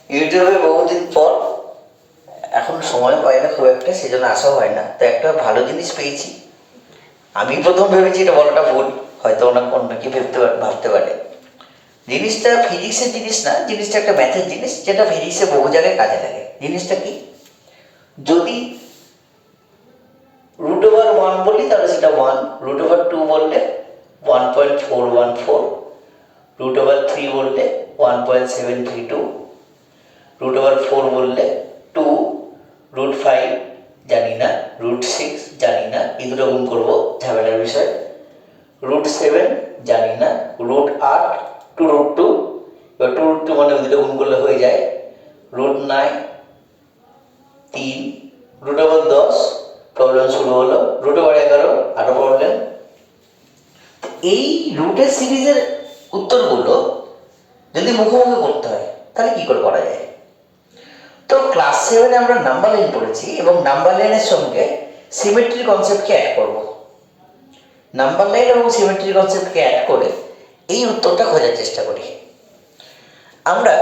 ইউটিউবে বহুদিন পর, এখন সময় পাই না খুব একটা, সেজন্য আসাও হয় না। তো একটা ভালো জিনিস পেয়েছি। আমি প্রথম ভেবেছি এটা বলাটা ভুল, হয়তো অন্য কি ভাবতে পারে। জিনিসটা ফিজিক্সের জিনিস না, জিনিসটা একটা ম্যাথের জিনিস, যেটা ফিজিক্সে বহু জায়গায় কাজে লাগে। জিনিসটা কি, যদি √1 বলি তাহলে সেটা 1, √2 বললে 1.414, √3 বললে 1.732, √4 বললে 2, √5 জানি না, √6 জানি না, এই দুটো গুণ করবো, ঝামেলার বিষয়। √7 জানি না, √8 টু √2, এবার 2√2 মানে ওই দুটো গুণ করলে হয়ে যায়, √9 3, √10 প্রবলেম শুরু হলো, √11 আরো প্রবলেম। এই রুটের সিরিজের উত্তরগুলো যদি মুখোমুখি করতে হয় তাহলে কি করে করা যায়? তো ক্লাস 7-এ আমরা নাম্বার লাইন পড়েছি, এবং নাম্বার লাইনের সঙ্গে সিমেট্রি কনসেপ্টকে অ্যাড করব। নাম্বার লাইন এবং সিমেট্রি কনসেপ্টকে অ্যাড করে এই উত্তরটা খোঁজার চেষ্টা করি। আমরা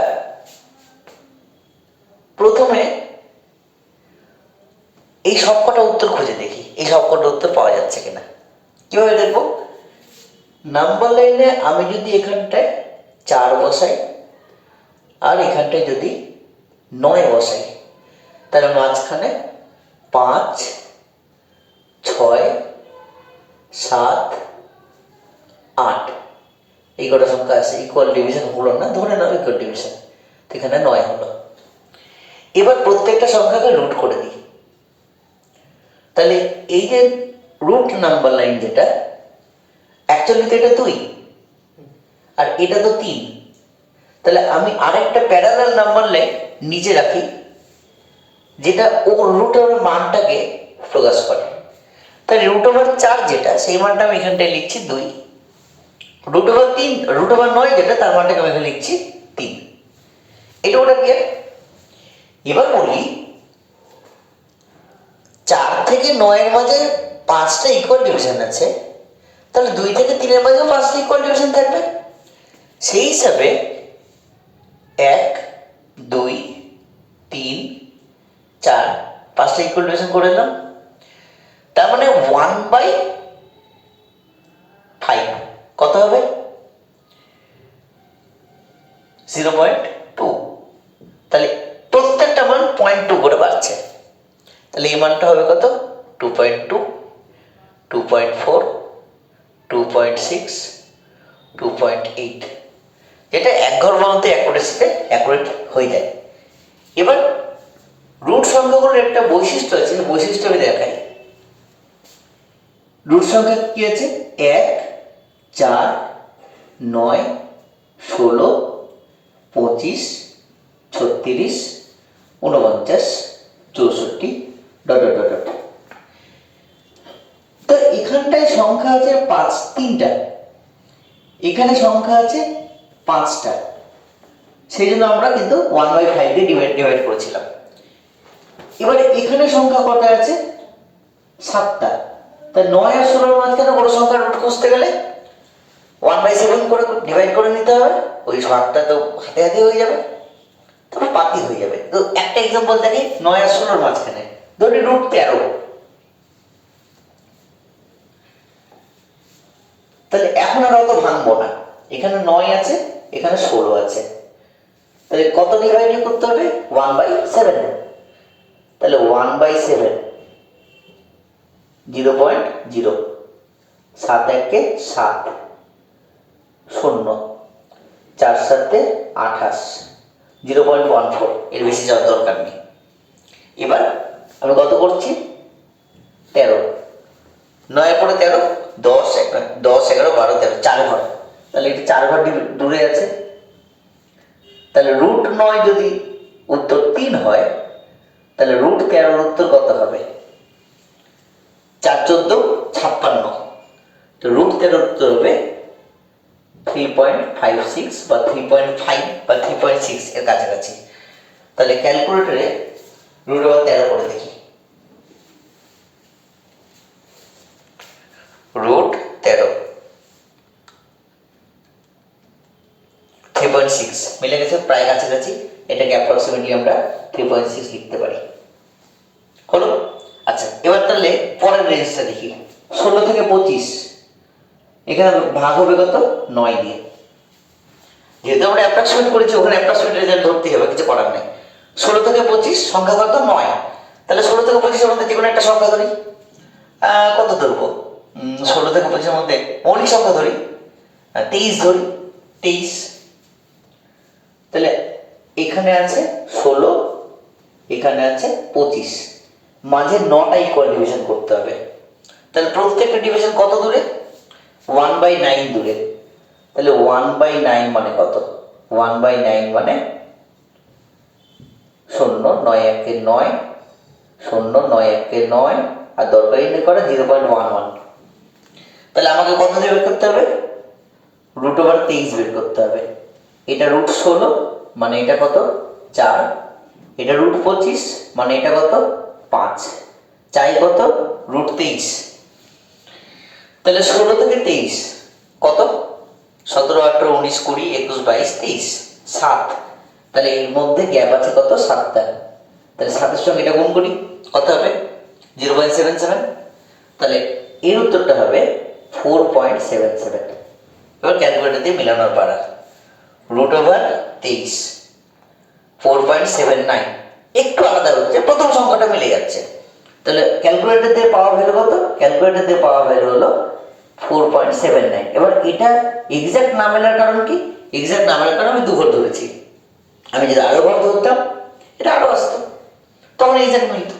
প্রথমে এই সবকটা উত্তর খুঁজে দেখি, এই সবকটা উত্তর পাওয়া যাচ্ছে কিনা। কিভাবে দেখব? নাম্বার লাইনে আমি যদি এখানটায় 4 বসাই আর এখানটায় যদি 9 বসাই, তাহলে মাঝখানে 5, 6, 7, 8 এই কটা সংখ্যা আছে। ইকুয়াল ডিভিশন হলো না, ধরে নাও ইকুয়াল ডিভিশন, এখানে 9 হলো। এবার প্রত্যেকটা সংখ্যাকে রুট করে দিই। তাহলে এই যে রুট নাম্বার লাইন, যেটা অ্যাকচুয়ালি তো এটা 2 আর এটা তো 3, তাহলে আমি আরেকটা প্যারালাল নাম্বার লাইন নিচে রাখি, যেটা ও √এর মানটাকে প্রকাশ করে। তাহলে √4 যেটা, সেই মানটা আমি এখানটায় লিখছি 2, √3 √9 যেটা, তার মানটাকে আমি এখানে লিখছি 3। এটা ওটা কি? এবার বলি 4 থেকে 9-এর মাঝে 5টা ইকুয়াল ডিভিশন আছে, তাহলে 2 থেকে 3-এর মাঝেও 5টা ইকুয়াল ডিভিশন থাকবে। সেই হিসাবে 1, 2, 3, 4 5টা ইকুয়াল ডিভিশন করে দিলাম। তার মানে 1/5 কত হবে? 0.2। তাহলে প্রত্যেকটা মান 0.2 করে বাড়ছে। তাহলে এই মানটা হবে কত? 2.2, 2.4, 2.6, 2.8, যেটা এক ঘর বানাতে অ্যাকুরেট হয়ে যায়। এবার রুট সংখ্যাগুলোর একটা বৈশিষ্ট্য আছে, বৈশিষ্ট্য আমি দেখাই। রুট সংখ্যা কি আছে? 1, 4, 9, 16, 25, 36, 49, 64 ডট ডট ডট ডট। তো এখানটায় সংখ্যা আছে 3টা, এখানে সংখ্যা আছে 5টা, সেই জন্য আমরা কিন্তু 1/5 দিয়ে ডিভাইড করেছিলাম। এবারে এখানে সংখ্যা কটা আছে? 7টা। তাই 9 আর 16-এর মাঝখানে বড় সংখ্যার রুট খুঁজতে গেলে 1/7 করে ডিভাইড করে নিতে হবে। ওই 7টা তো হাতে হাতে হয়ে যাবে, তারপর বাকি হয়ে যাবে। তো একটা এক্সাম্পল দেখি, 9 আর 16-এর মাঝখানে ধরি √13। তাহলে এখন আর অত ভাঙবো না, এখানে 9 আছে, এখানে 16 আছে, তাহলে কত ডিভাইড করতে হবে? 1/7। তাহলে 1/7 0.0, 7 1 7, 0, 4 7 28, 0.14, এর বেশি যাওয়ার দরকার নেই। এবার আমি কত করছি? 13, 9 পরে 13, 10 11 12 13, 4 ঘর। তাহলে এটা 4 ঘর দূরে আছে। তাহলে √9 যদি উত্তর 3 হয়, তাহলে √13 উত্তর কত হবে? 4 14 56। তো √13 উত্তর হবে 3.56 বা 3.5 বা 3.6 এর কাছাকাছি। তাহলে ক্যালকুলেটরে √13 করে দেখি। √13 3.6 মিলে গেছে, প্রায় কাছাকাছি। এটাকে অ্যাপ্রক্সিমেটলি আমরা 3.6 লিখতে পারি। হলো? আচ্ছা, এবার তাহলে পরের রেঞ্জটা দেখি। 16 থেকে 25 এখানে ভাগ হবে কত? 9 দিয়ে। যেহেতু আমরা অ্যাপ্রক্সিমেট করেছি, ওখানে অ্যাপ্রক্সিমেট রেজাল্ট ধরতেই হবে, কিছু করার নেই। 16 থেকে 25 সংখ্যা কত? 9। তাহলে 16 থেকে 25 এর মধ্যে যে কোনো একটা সংখ্যা ধরি। কত ধরবো? 16 থেকে 25 এর মধ্যে মৌলিক সংখ্যা ধরি, 23 ধরি। 23। তাহলে এখানে আছে 16, এখানে আছে 25, মাঝে 9টা ইকুয়াল ডিভিশন করতে হবে। তাহলে প্রত্যেকটা ডিভিশন কত দূরে? 1/9 দূরে। তাহলে 1/9 মানে কত? 1/9 মানে 0, 9 একে 9, 0, 9 একে 9, আর দরকারি নেই করা 0.11। তাহলে আমাকে কত দিয়ে বের করতে হবে? √23 বের করতে হবে। এটা √16 মানে এটা কত? 4। এটা √25 মানে এটা কত? 5। চাই কত? √23। তাহলে 16 থেকে 23 কত? 17, 18, 19, 20, 21, 22, 23, 7। তাহলে এর মধ্যে গ্যাপ আছে কত? 7টা। তাহলে 7-এর সঙ্গে এটা গুণ করি, কত হবে? 0.77। তাহলে এর উত্তরটা হবে 4.77। এবার ক্যালকুলেটর দিয়ে মিলানোর পারা। √23 4.79 একটু আলাদা হচ্ছে, প্রথম সংখ্যাটা মিলে যাচ্ছে। তাহলে ক্যালকুলেটর দিয়ে পাওয়ার ভ্যালু কত? ক্যালকুলেটর দিয়ে পাওয়ার ভ্যালু হলো 4.79। এবার এটা এক্সাক্ট না মেলার কারণ কি? এক্সাক্ট না মেলার কারণ আমি 2 ঘর ধরেছি। আমি যদি আরো ঘর ধরতাম, এটা আরো আসতো, তখন এক্সাক্ট মিলত।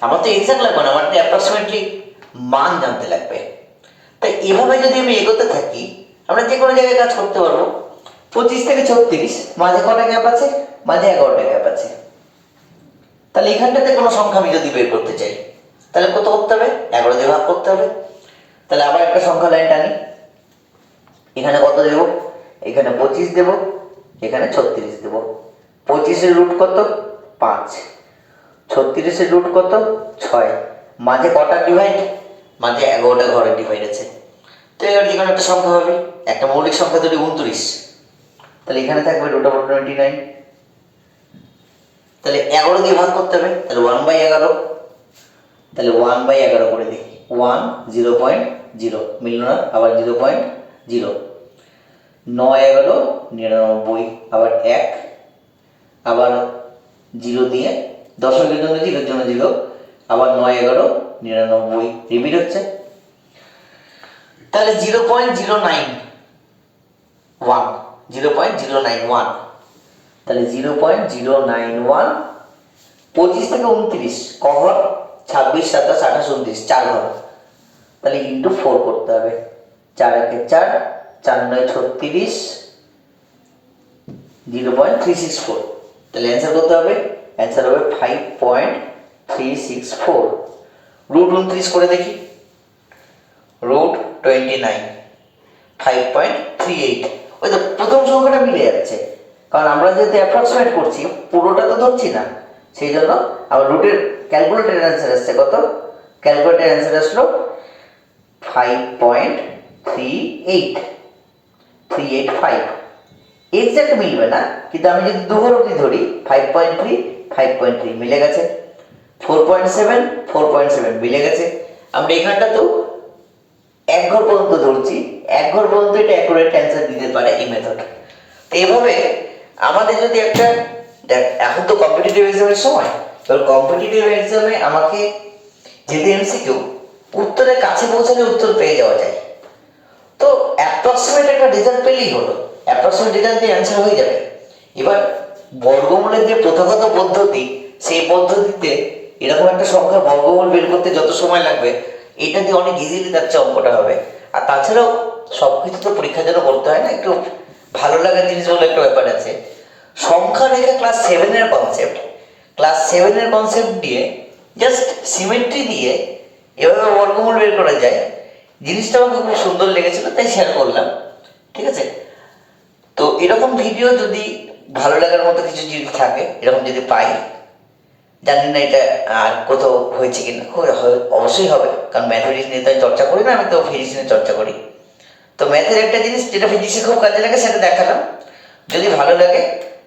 আমার তো এক্সাক্ট লাগবে না, আমার তো অ্যাপ্রক্সিমেটলি মান জানতে লাগবে। তাই এভাবে যদি আমি এগোতে থাকি, আমরা যে কোনো জায়গায় কাজ করতে পারবো। 25 থেকে 36 মাঝে কটা গ্যাপ আছে? মাঝে 11টা গ্যাপ আছে। তাহলে এখানটাতে কোনো সংখ্যা আমি যদি বের করতে চাই, তাহলে কত করতে হবে? 11 দিয়ে ভাগ করতে হবে। তাহলে আবার একটা সংখ্যা লাইন টানি। এখানে কত দেব? এখানে 25 দেব, এখানে 36 দেব। 25-এর রুট কত? 5। 36-এর রুট কত? 6। মাঝে কটা ডিভাইড? মাঝে 11টা ঘরের ডিভাইড আছে। তো এবার যে কোনো একটা সংখ্যা হবে, একটা মৌলিক সংখ্যা ধরি 29। তাহলে এখানে থাকবে √29। তাহলে 11 দিয়ে ভাগ করতে হবে, তাহলে 1/11। তাহলে 1/11 করে দেখি। 1 0.0 মিলল না, আবার 0.0। 9 11 99, আবার 1, আবার 0 দিয়ে দশমিকের জন্য 0 এর জন্য 0, আবার 9 11 99 রিপিট হচ্ছে। তাহলে 0.091 0.091। তাহলে 0.091। 25 থেকে 29 ক ঘর? 26, 27, 28, 29, 4 ঘর। তাহলে ইন্টু 4 করতে হবে। 4 একে 4, 4 9 36, 0.364। তাহলে অ্যান্সার করতে হবে, অ্যান্সার হবে 5.364। √29 করে দেখি। √29 5.38। ওই তো প্রথম সংখ্যাটা মিলে যাচ্ছে, কারণ আমরা যেহেতু অ্যাপ্রক্সিমেট করছি, পুরোটা তো ধরছি না, সেই জন্য আমার রুটের ক্যালকুলেটেড অ্যান্সার আসছে কত? ক্যালকুলেটেড অ্যান্সার আসলো 5.385। এক্সাক্ট মিলবে না, কিন্তু আমি যদি 2 ঘর অবধি ধরি, 5.3 5.3 মিলে গেছে। 4.7 4.7 মিলে গেছে। আমরা এখানটা তো 1 ঘর পর্যন্ত ধরছি, 1 ঘর পর্যন্ত এটা অ্যাকুরেট অ্যান্সার দিতে পারে এই মেথড। তো এইভাবে আমাদের যদি একটা, দেখ এখন তো কম্পিটিটিভ এক্সামের সময়, এবার কম্পিটিটিভ এক্সামে আমাকে যদি এমসিকিউ উত্তরের কাছে পৌঁছালে উত্তর পেয়ে যাওয়া যায়, তো অ্যাপ্রক্সিমেট একটা রেজাল্ট পেলেই হলো, অ্যাপ্রক্সিমেট রেজাল্ট দিয়ে অ্যান্সার হয়ে যাবে। এবার বর্গমূলের যে প্রথাগত পদ্ধতি, সেই পদ্ধতিতে এরকম একটা সংখ্যা বর্গমূল বের করতে যত সময় লাগবে, এটা দিয়ে অনেক ইজিলি যাচ্ছে অঙ্কটা হবে। আর তাছাড়াও সব কিছু তো পরীক্ষার জন্য করতে হয় না, একটু ভালো লাগার জিনিস বলে একটা ব্যাপার আছে। সংখ্যা রেখা ক্লাস 7-এর কনসেপ্ট, ক্লাস 7-এর কনসেপ্ট দিয়ে জাস্ট সিমেট্রি দিয়ে এভাবে বর্গমূল বের করা যায়, জিনিসটা আমাকে খুব সুন্দর লেগেছিল, তাই শেয়ার করলাম। ঠিক আছে? তো এরকম ভিডিও যদি ভালো লাগার মতো কিছু যদি থাকে, এরকম যদি পাই, জানি না এটা আর কোথাও হয়েছে কিনা, অবশ্যই হবে, কারণ ম্যাথমেটিক্স নিয়ে তো আমি চর্চা করি না, আমি তো ফিজিক্স নিয়ে চর্চা করি। তো ম্যাথের একটা জিনিস যেটা ফিজিক্সে খুব কাজে লাগে সেটা দেখালাম। যদি ভালো লাগে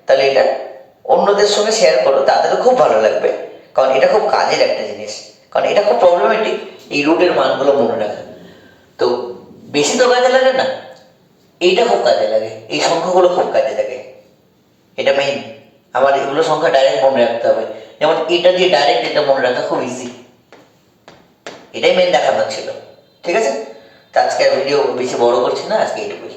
তাহলে এটা অন্যদের সঙ্গে শেয়ার করো, তাদেরও খুব ভালো লাগবে, কারণ এটা খুব কাজের একটা জিনিস, কারণ এটা খুব প্রবলেমেটিক এই রুটের মানগুলো মনে রাখা। তো বেশি তো কাজে লাগে না, এইটা খুব কাজে লাগে, এই সংখ্যাগুলো খুব কাজে লাগে, এটা মেইন। আমার এগুলো সংখ্যা ডাইরেক্ট মনে রাখতে হবে, যেমন এটা দিয়ে ডাইরেক্ট এটা মনে রাখা খুব ইজি, এটাই মেইন দেখানোর ছিল। ঠিক আছে, তো আজকে ভিডিও বেশি বড় করছি না, আজকে এইটুকুই।